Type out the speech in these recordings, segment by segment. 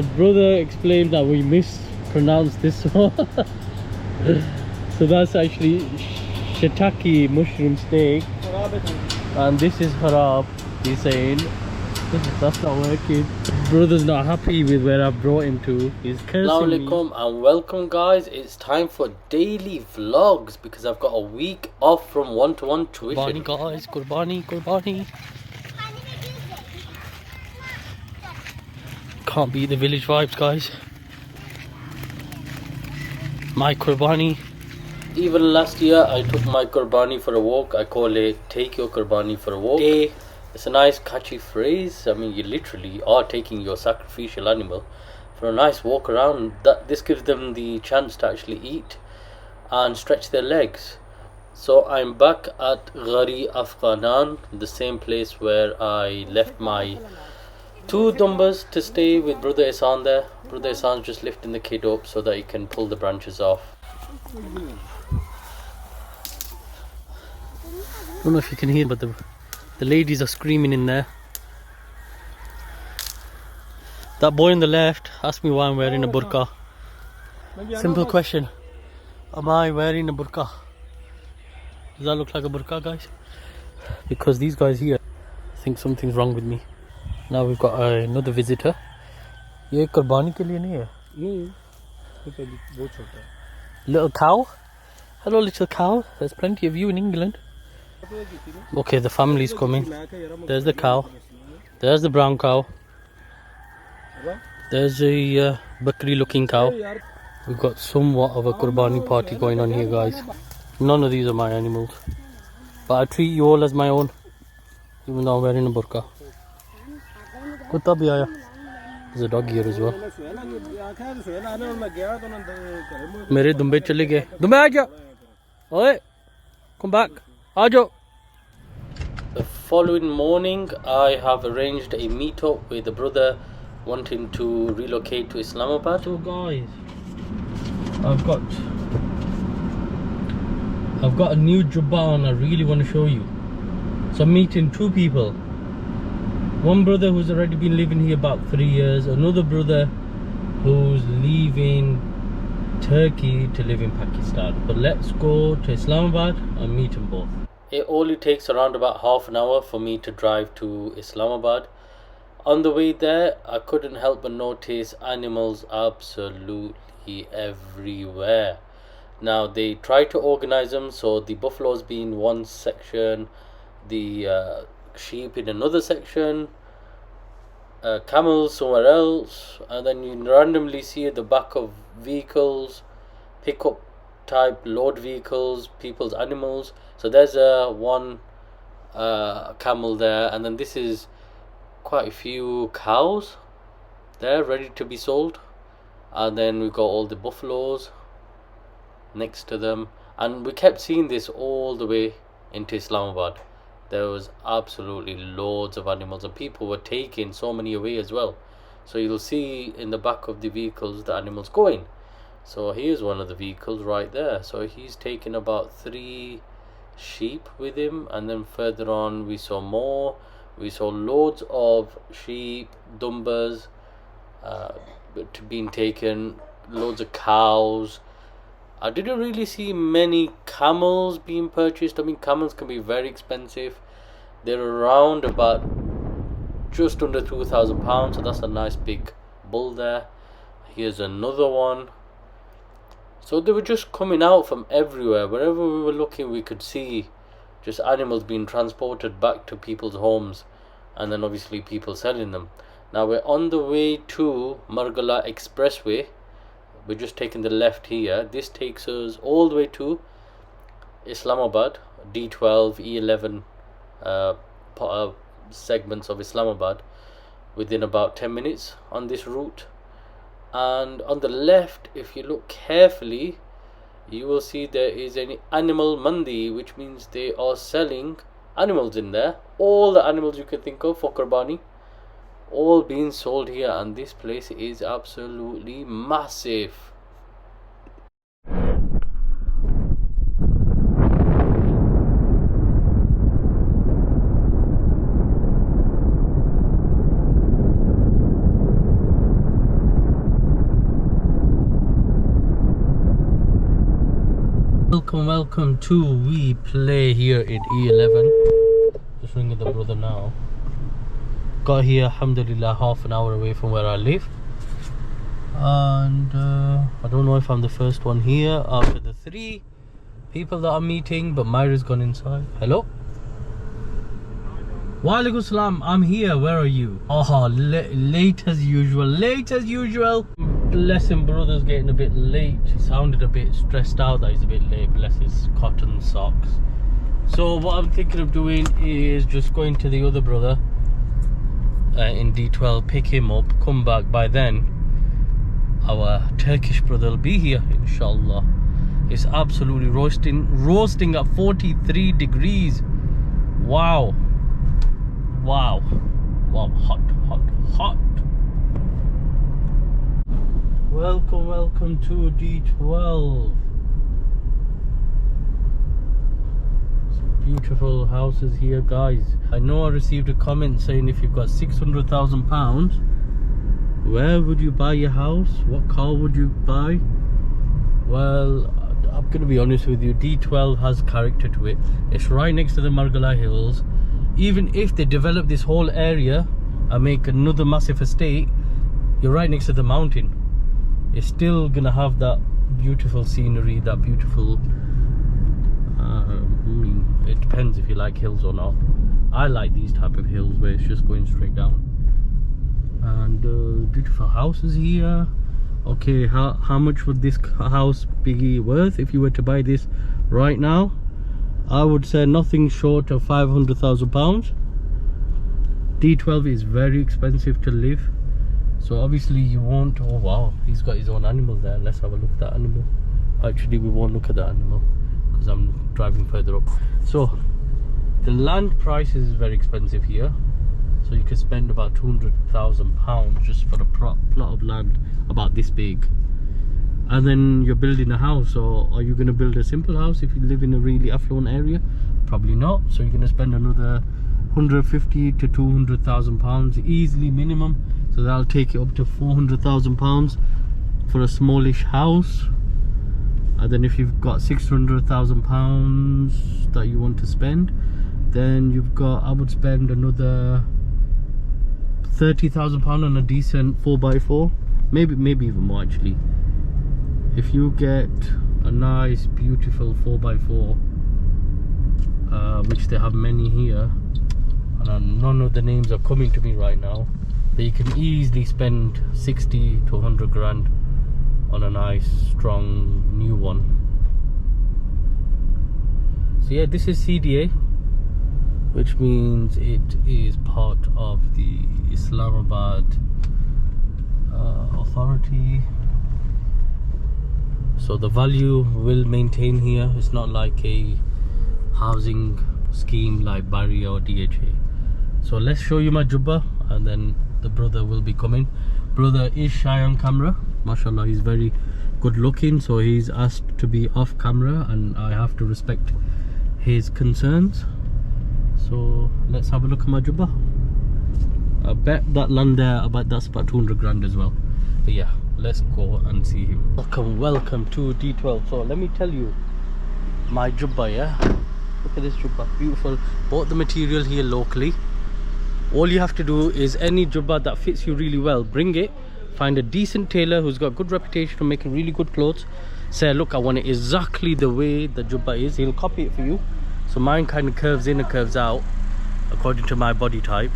The brother explained that we mispronounced this one. So that's actually shiitake mushroom steak, and this is harab. He's saying that's not working. Brother's not happy with where I've brought him to. He's cursing me. Assalamualaikum and welcome guys. It's time for daily vlogs because I've got a week off from one-to-one tuition. Qurbani guys, Qurbani. Can't beat the village vibes, guys. My Qurbani. Even last year I took my Qurbani for a walk. I call it take your Qurbani for a walk. It's a nice catchy phrase. I mean, you literally are taking your sacrificial animal for a nice walk around. This gives them the chance to actually eat and stretch their legs. So I'm back at Ghari Afghanan, the same place where I left my two dumbas to stay with Brother Ihsan there. Brother Ihsan's just lifting the kid up so that he can pull the branches off. I don't know if you can hear, but the ladies are screaming in there. That boy on the left asked me why I'm wearing a burqa. Simple question. Am I wearing a burqa? Does that look like a burqa, guys? Because these guys here think something's wrong with me. Now we've got another visitor. ये कुर्बानी के लिए नहीं है? नहीं, ये बहुत छोटा है. Little cow? Hello, little cow. There's plenty of you in England. Okay, the family's coming. There's the cow. There's the brown cow. There's the bakri looking cow. We've got somewhat of a Qurbani party going on here, guys. None of these are my animals, but I treat you all as my own, even though I'm wearing a burqa. Kutta bhi aaya. There's a dog here as well. Mere dumbe chale gaye. Dumbe aa ja. Oi, come back. Aajo. The following morning, I have arranged a meetup with a brother wanting to relocate to Islamabad. So guys, I've got a new jubba on. I really want to show you. So I'm meeting two people. One brother who's already been living here about 3 years. Another brother who's leaving Turkey to live in Pakistan. But let's go to Islamabad and meet them both. It only takes around about half an hour for me to drive to Islamabad. On the way there, I couldn't help but notice animals absolutely everywhere. Now they try to organize them, so the buffaloes be in one section, the sheep in another section, camels somewhere else, and then you randomly see at the back of vehicles, pickup type load vehicles, people's animals. So there's one camel there, and then this is quite a few cows there ready to be sold, and then we got all the buffaloes next to them, and we kept seeing this all the way into Islamabad. There was absolutely loads of animals, and people were taking so many away as well. So you'll see in the back of the vehicles the animals going. So here's one of the vehicles right there. So he's taken about 3 sheep with him, and then further on we saw more. We saw loads of sheep, dumbas being taken, loads of cows. I didn't really see many camels being purchased. I mean, camels can be very expensive. They're around about just under £2,000, so that's a nice big bull there. Here's another one. So they were just coming out from everywhere. Wherever we were looking, we could see just animals being transported back to people's homes, and then obviously people selling them. Now we're on the way to Margala Expressway. We're just taking the left here. This takes us all the way to Islamabad, D12, E11 segments of Islamabad within about 10 minutes on this route. And on the left, if you look carefully, you will see there is an animal mandi, which means they are selling animals in there. All the animals you can think of for Qurbani, all being sold here, and this place is absolutely massive. Welcome to We Play here in E11. Just ringing the brother now. Got here, alhamdulillah, half an hour away from where I live. And I don't know if I'm the first one here after the 3 people that I'm meeting, but Myra's gone inside. Hello? Walaikum salam, I'm here, where are you? Oh, late as usual. Bless him, brother's getting a bit late. He sounded a bit stressed out that he's a bit late, bless his cotton socks. So what I'm thinking of doing is just going to the other brother in D12, pick him up, come back. By then our Turkish brother will be here, inshallah. It's absolutely roasting at 43 degrees. Wow, hot. Welcome to D12. Some beautiful houses here, guys. I know I received a comment saying if you've got £600,000, where would you buy your house? What car would you buy? Well, I'm going to be honest with you, D12 has character to it. It's right next to the Margala Hills. Even if they develop this whole area and make another massive estate, you're right next to the mountain. It's still gonna have that beautiful scenery, that beautiful it depends if you like hills or not. I like these type of hills where it's just going straight down. And beautiful houses here. Okay, how much would this house be worth if you were to buy this right now? I would say nothing short of £500,000. D12 is very expensive to live. So obviously you won't. Oh wow, he's got his own animal there. Let's have a look at that animal. Actually, we won't look at that animal because I'm driving further up. So the land price is very expensive here. So you can spend about £200,000 just for a plot of land about this big. And then you're building a house. Or are you going to build a simple house if you live in a really affluent area? Probably not. So you're going to spend another £150,000 to £200,000 easily minimum. So that'll take you up to £400,000 for a smallish house. And then if you've got £600,000 that you want to spend, then you've got, I would spend another £30,000 on a decent 4x4, maybe even more actually. If you get a nice beautiful 4x4, which they have many here, and none of the names are coming to me right now, that you can easily spend 60 to 100 grand on a nice strong new one. So yeah, this is CDA, which means it is part of the Islamabad authority. So the value will maintain here. It's not like a housing scheme like Bari or DHA. So let's show you my jubba, and then the brother will be coming. Brother is shy on camera, mashallah. He's very good looking, so he's asked to be off camera, and I have to respect his concerns. So let's have a look at my jubba. I bet that land there, that's about 200 grand as well. But yeah, let's go and see him. Welcome to D12. So let me tell you my jubba, yeah. Look at this jubba, beautiful. Bought the material here locally. All you have to do is any jubba that fits you really well, bring it, find a decent tailor who's got good reputation for making really good clothes. Say, look, I want it exactly the way the jubba is. He'll copy it for you. So mine kind of curves in and curves out according to my body type.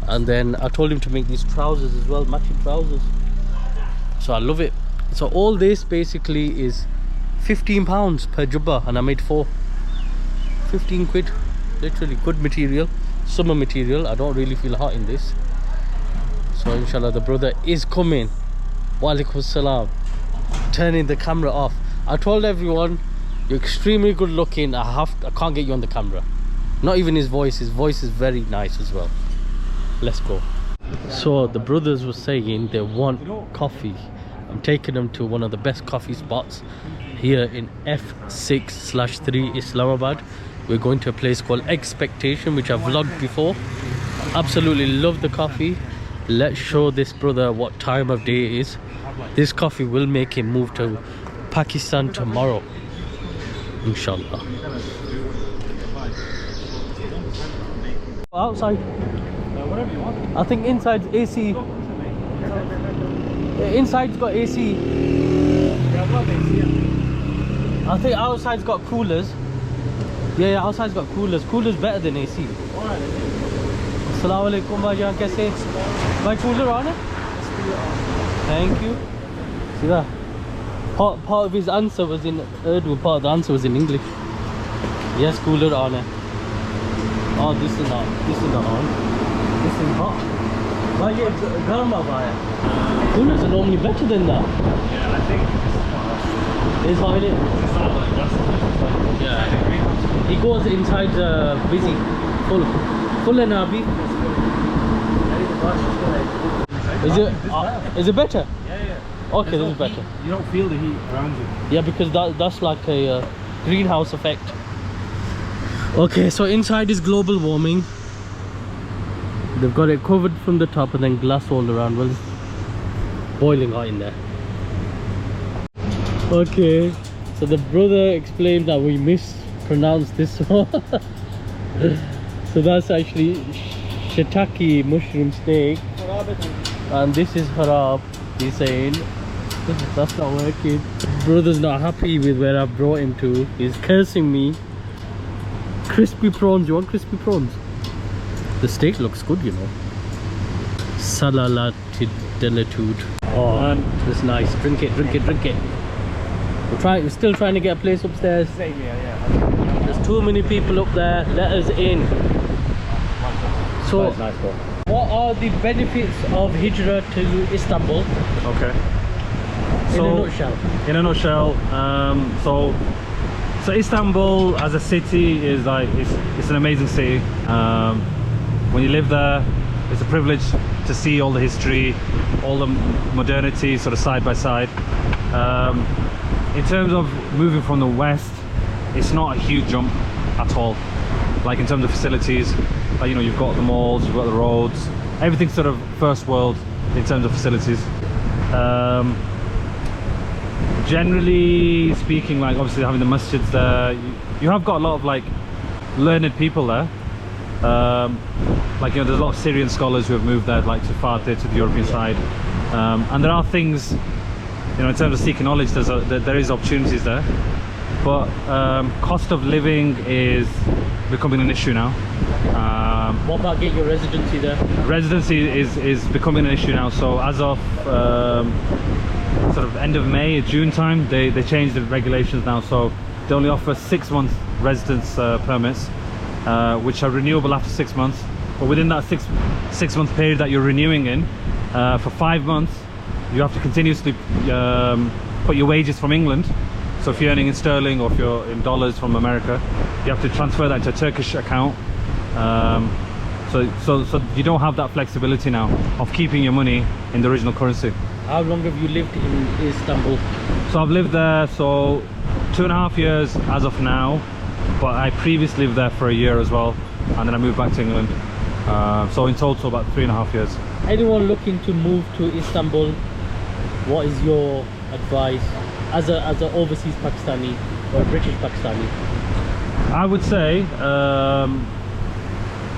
And then I told him to make these trousers as well, matching trousers. So I love it. So all this basically is £15 per jubba, and I made 4. 15 quid, literally good material, summer material. I don't really feel hot in this. So inshallah the brother is coming. Walaikum salam. Turning the camera off. I told everyone, you're extremely good looking. I can't get you on the camera. Not even his voice is very nice as well. Let's go. So the brothers were saying they want coffee. I'm taking them to one of the best coffee spots here in F6/3 Islamabad. We're going to a place called Expectation, which I've vlogged before. Absolutely love the coffee. Let's show this brother what time of day it is. This coffee will make him move to Pakistan tomorrow. Inshallah. Outside. Whatever you want. I think inside's AC. Inside's got AC. Yeah, I've got AC. I think outside's got coolers. Yeah, outside's got coolers. Coolers better than AC. Alright. Assalamu alaikum bhaijan, kaise? My cooler on it? Thank you. See that? Part of his answer was in Urdu, part of the answer was in English. Yes, cooler on it. Oh, this is not on. This is hot. Why you garma bhai? Coolers are normally better than that. Yeah, I think It's hot, innit? it's not like that's Yeah. He goes inside busy, full and happy. Is it better? Yeah. Okay, this is better. You don't feel the heat around you. Yeah, because that's like a greenhouse effect. Okay, so inside is global warming. They've got it covered from the top and then glass all around. Well, it's boiling hot in there. Okay, so the brother explained that we mispronounced this one. So that's actually shiitake mushroom steak, and this is harab. He's saying that's not working. Brother's not happy with where I brought him to. He's cursing me. Crispy prawns. You want crispy prawns? The steak looks good, you know. Salalatitude. Oh, that's nice. Drink it. We're still trying to get a place upstairs. Same here, yeah. There's too many people up there. Let us in. So, That's nice, bro. what are the benefits of Hijrah to Istanbul? Okay. In a nutshell. In a nutshell, so Istanbul as a city is like it's an amazing city. When you live there, it's a privilege to see all the history, all the modernity sort of side by side. In terms of moving from the west, it's not a huge jump at all. Like in terms of facilities, like, you know, you've got the malls, you've got the roads, everything's sort of first world in terms of facilities. Generally speaking, like obviously having the masjids there, you have got a lot of like learned people there. Like, you know, there's a lot of Syrian scholars who have moved there, like to Fatih, to the European side, and there are things, you know, in terms of seeking knowledge, there is opportunities there, but cost of living is becoming an issue now. What about getting your residency there? Residency is becoming an issue now. So as of sort of end of May, June time, they changed the regulations now. So they only offer 6 month residence permits, which are renewable after 6 months. But within that six month period that you're renewing in, for 5 months, you have to continuously put your wages from England. So if you're earning in sterling or if you're in dollars from America, you have to transfer that into a Turkish account. So you don't have that flexibility now of keeping your money in the original currency. How long have you lived in Istanbul? So I've lived there 2.5 years as of now, but I previously lived there for a year as well, and then I moved back to England. So in total about 3.5 years. Anyone looking to move to Istanbul, what is your advice as an overseas Pakistani or British Pakistani? I would say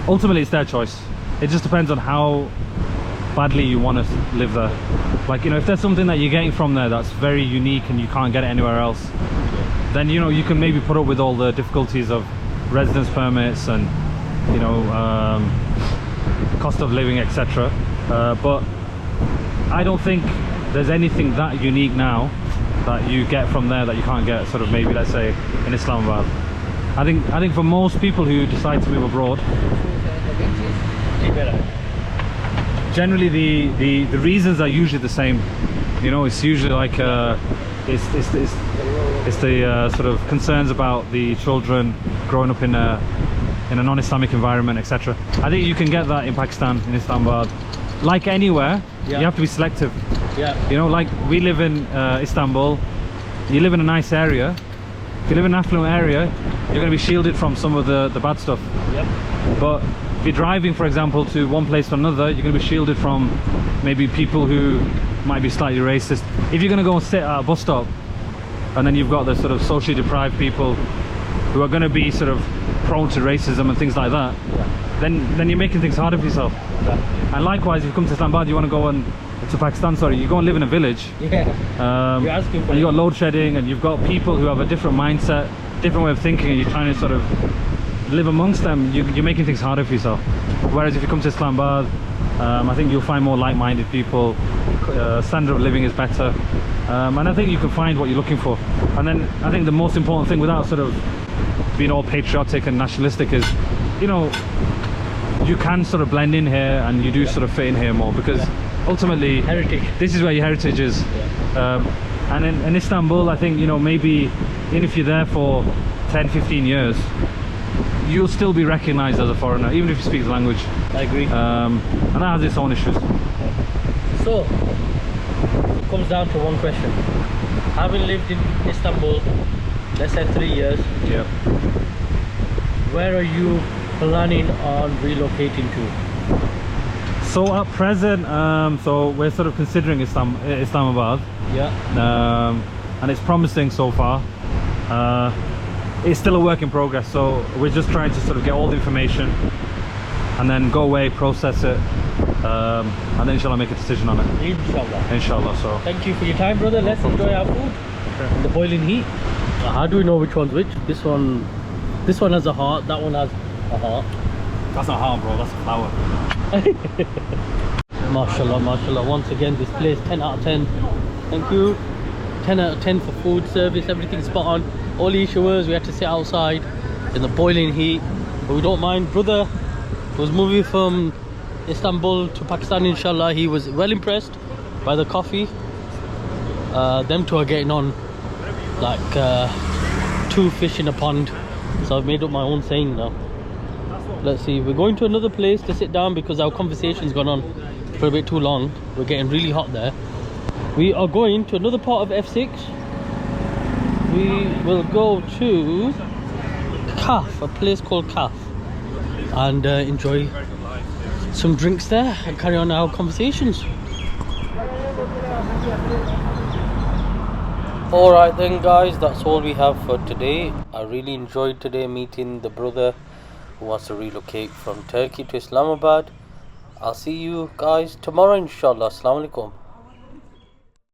ultimately it's their choice. It just depends on how badly you want to live there. Like, you know, if there's something that you're getting from there that's very unique and you can't get it anywhere else, then, you know, you can maybe put up with all the difficulties of residence permits and, you know, cost of living, etc. But I don't think there's anything that unique now that you get from there that you can't get sort of maybe, let's say, in Islamabad. I think for most people who decide to move abroad, generally the reasons are usually the same. You know, it's usually like it's the sort of concerns about the children growing up in a non-Islamic environment, etc. I think you can get that in Pakistan, in Islamabad. Like anywhere, you have to be selective. Yeah. You know, like we live in Istanbul, you live in a nice area. If you live in an affluent area, you're going to be shielded from some of the bad stuff. Yep. But if you're driving, for example, to one place to another, you're going to be shielded from maybe people who might be slightly racist. If you're going to go and sit at a bus stop and then you've got the sort of socially deprived people who are going to be sort of prone to racism and things like that, then you're making things harder for yourself. And likewise, if you come to Islamabad, you want to go to Pakistan, sorry, you go and live in a village. You're asking for and you've got load shedding, and you've got people who have a different mindset, different way of thinking, and you're trying to sort of live amongst them. You're making things harder for yourself. Whereas if you come to Islamabad, I think you'll find more like-minded people. Standard of living is better, and I think you can find what you're looking for. And then I think the most important thing, without sort of being all patriotic and nationalistic, is, you know, you can sort of blend in here, and you do sort of fit in here more, because ultimately heritage. This is where your heritage is. And in Istanbul, I think, you know, maybe even if you're there for 10-15 years, you'll still be recognized as a foreigner, even if you speak the language. I agree. And that has its own issues. So it comes down to one question. Having lived in Istanbul, let's say 3 years, Yeah. where are you planning on relocating to? So at present, so we're sort of considering Islamabad. Yeah. And it's promising so far. It's still a work in progress, so we're just trying to sort of get all the information and then go away, process it, and then inshallah make a decision on it. Inshallah. So Thank you for your time, brother. Let's enjoy our food in the boiling heat. How do we know which one's which? This one has a heart, that one has a heart. that's not hard, bro, that's a flower. Mashallah, mashallah. Once again, this place 10 out of 10. Thank you. 10 out of 10 for food service, everything's spot on. All the issue was we had to sit outside in the boiling heat, but we don't mind. Brother was moving from Istanbul to Pakistan, inshallah. He was well impressed by the coffee. Them two are getting on like two fish in a pond. So I've made up my own saying now. Let's see, we're going to another place to sit down because our conversation's gone on for a bit too long. We're getting really hot there. We are going to another part of F6. We will go to Kaf, a place called Kaf, and enjoy some drinks there and carry on our conversations. Alright then guys, that's all we have for today. I really enjoyed today meeting the brother who wants to relocate from Turkey to Islamabad. I'll see you guys tomorrow inshallah. Assalamu alaikum.